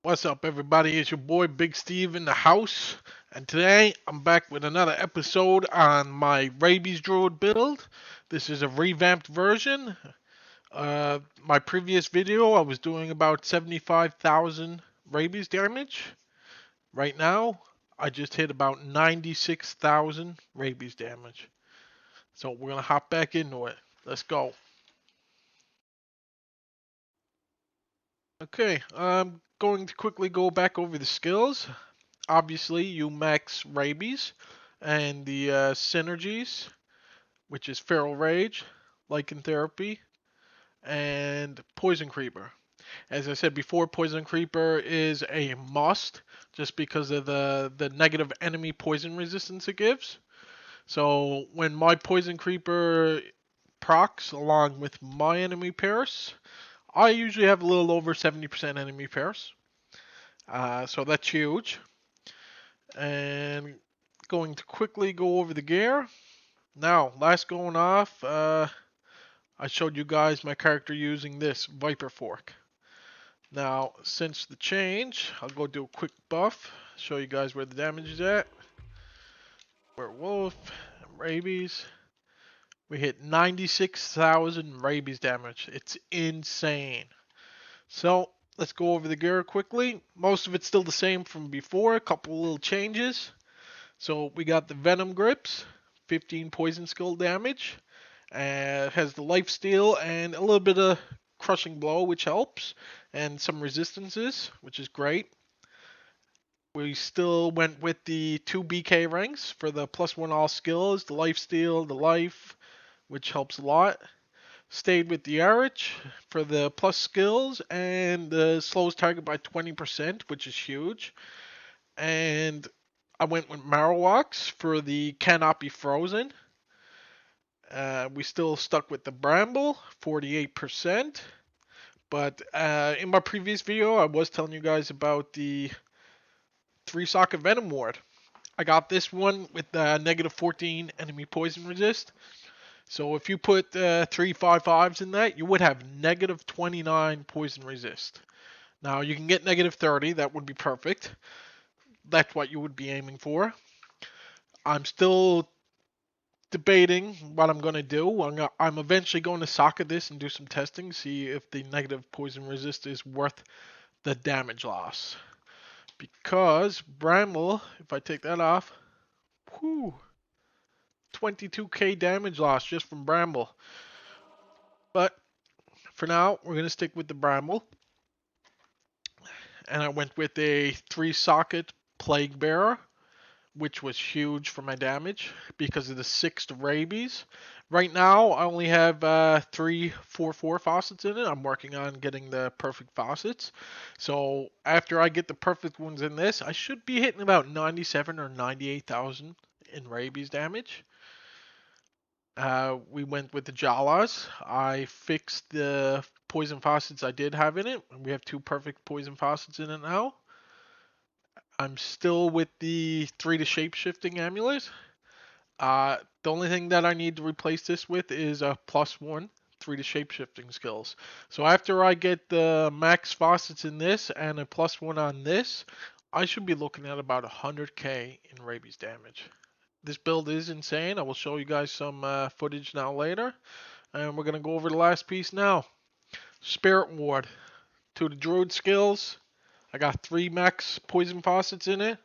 What's up, everybody? It's your boy Big Steve in the house, and today I'm back with another episode on my Rabies Druid build. This is a revamped version. My previous video, I was doing about 75,000 Rabies damage. Right now, I just hit about 96,000 Rabies damage. So we're gonna hop back into it. Let's go. Okay, I'm going to quickly go back over the skills. Obviously, you max Rabies and the synergies, which is Feral Rage, Lycanthropy, and Poison Creeper. As I said before, Poison Creeper is a must just because of the negative enemy poison resistance it gives. So when my Poison Creeper procs along with my enemy pairs, I usually have a little over 70% enemy pairs. So that's huge. And going to quickly go over the gear. Now, last going off, I showed you guys my character using this Viper Fork. Now, since the change, I'll go do a quick buff, show you guys where the damage is at. Werewolf, Rabies. We hit 96,000 Rabies damage. It's insane. So, let's go over the gear quickly. Most of it's still the same from before, a couple little changes. So we got the Venom Grips, 15 poison skill damage. Has the life steal and a little bit of crushing blow, which helps, and some resistances, which is great. We still went with the 2 BK ranks for the +1 all skills, the life steal, the life, which helps a lot. Stayed with the Arch for the plus skills and the slows target by 20%, which is huge. And I went with Marowaks for the cannot be frozen. We still stuck with the Bramble, 48%. But in my previous video, I was telling you guys about the 3-socket Venom Ward. I got this one with -14 enemy poison resist. So if you put 3 5/5s in that, you would have -29 poison resist. Now you can get -30, that would be perfect. That's what you would be aiming for. I'm still debating what I'm going to do. I'm eventually going to socket this and do some testing, see if the negative poison resist is worth the damage loss. Because Bramble, if I take that off, whew, 22k damage loss just from Bramble. But for now, we're going to stick with the Bramble. And I went with a 3-socket Plague Bearer, which was huge for my damage because of the 6th Rabies. Right now, I only have 3 4/4 faucets in it. I'm working on getting the perfect faucets. So after I get the perfect ones in this, I should be hitting about 97 or 98,000 in Rabies damage. We went with the Jalas. I fixed the poison faucets I did have in it. We have 2 perfect poison faucets in it now. I'm still with the 3 to shape-shifting amulet. The only thing that I need to replace this with is a +1 3 to shape-shifting skills. So after I get the max faucets in this and a +1 on this, I should be looking at about 100k in Rabies damage. This build is insane. I will show you guys some footage now later. And we're going to go over the last piece now. Spirit Ward. To the Druid skills, I got 3 max poison faucets in it.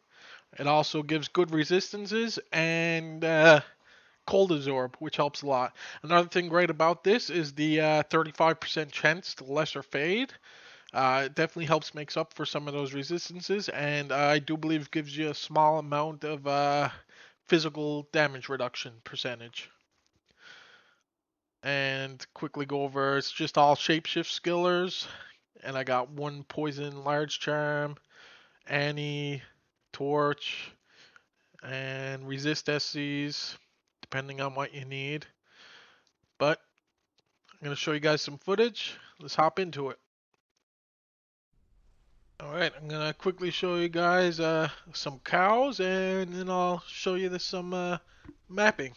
It also gives good resistances and cold absorb, which helps a lot. Another thing great about this is the 35% chance to lesser fade. It definitely helps makes up for some of those resistances, and I do believe gives you a small amount of physical damage reduction percentage. And quickly go over, it's just all shapeshift skillers, and I got 1 poison large charm, Annie, torch, and resist SCs, depending on what you need. But I'm going to show you guys some footage. Let's hop into it. Alright, I'm going to quickly show you guys some cows, and then I'll show you some mapping.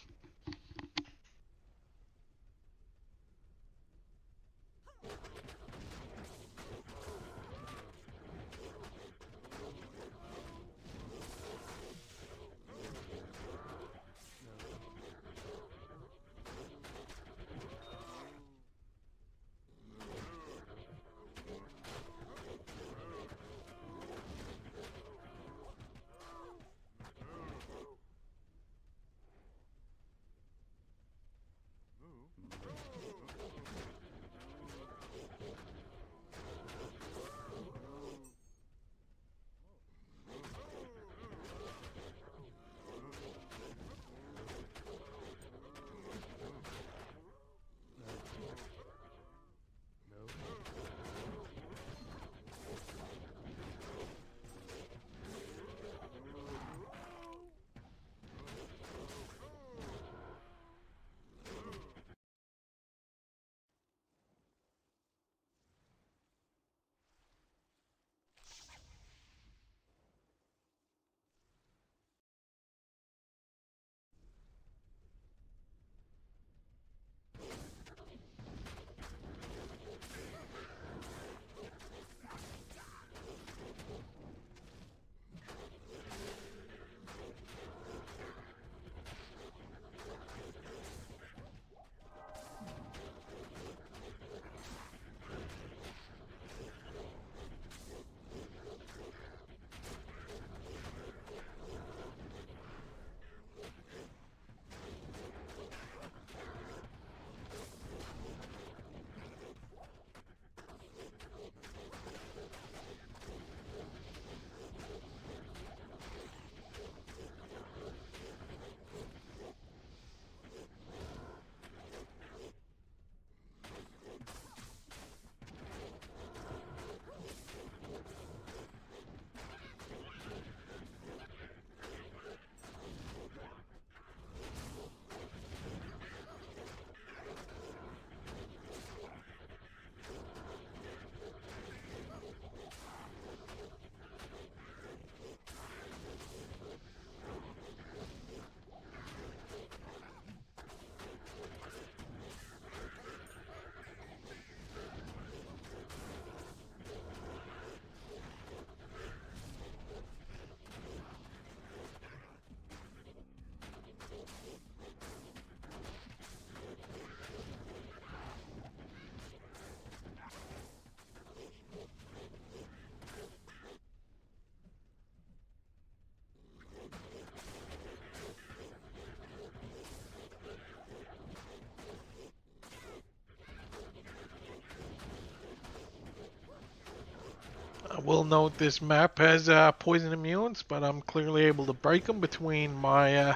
I will note this map has poison immunes, but I'm clearly able to break them between my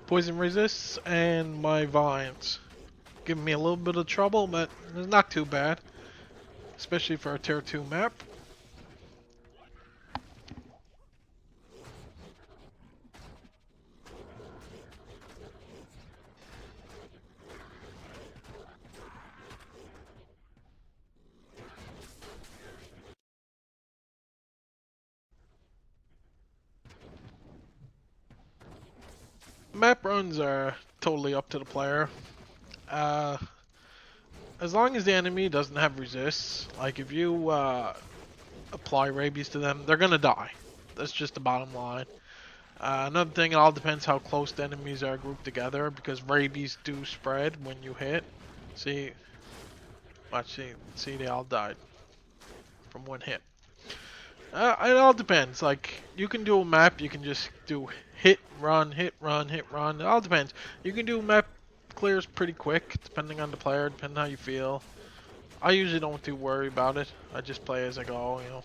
poison resists and my vines. Giving me a little bit of trouble, but it's not too bad, especially for a tier 2 map. Map runs are totally up to the player. Uh, as long as the enemy doesn't have resists, like if you apply rabies to them, they're gonna die. That's just the bottom line. Another thing, it all depends how close the enemies are grouped together, because rabies do spread when you hit. See, watch, see, they all died from one hit. It all depends. Like, you can do a map, you can just do hit, run, hit, run, hit, run. It all depends. You can do map clears pretty quick, depending on the player, depending how you feel. I usually don't too worry about it. I just play as I go, you know.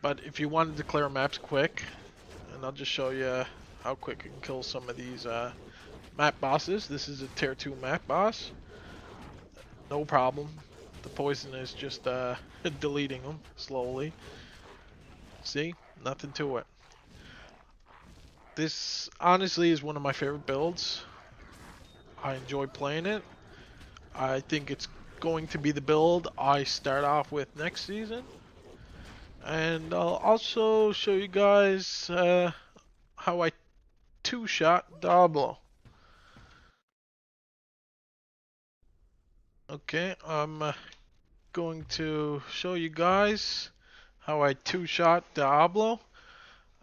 But if you wanted to clear maps quick, and I'll just show you how quick you can kill some of these map bosses. This is a tier 2 map boss. No problem. The poison is just deleting them slowly. See? Nothing to it. This honestly is one of my favorite builds. I enjoy playing it. I think it's going to be the build I start off with next season. And I'll also show you guys how I two-shot diablo. Okay, I'm going to show you guys how I two-shot diablo.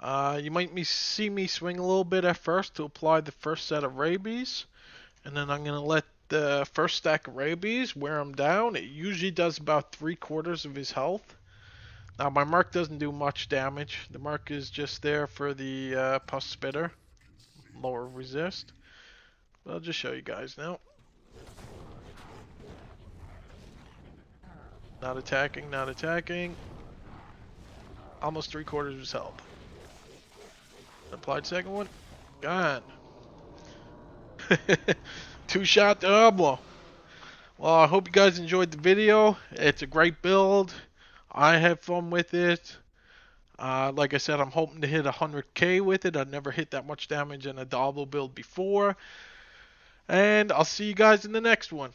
You might see me swing a little bit at first to apply the first set of rabies, and then I'm going to let the first stack of rabies wear him down. It usually does about 3/4 of his health. Now my mark doesn't do much damage. The mark is just there for the pus spitter, lower resist. But I'll just show you guys now. Not attacking, not attacking. Almost 3/4 of his health. Applied second one. Gone. Two-shot Diablo. Well, I hope you guys enjoyed the video. It's a great build. I have fun with it. Like I said, I'm hoping to hit 100k with it. I've never hit that much damage in a Diablo build before. And I'll see you guys in the next one.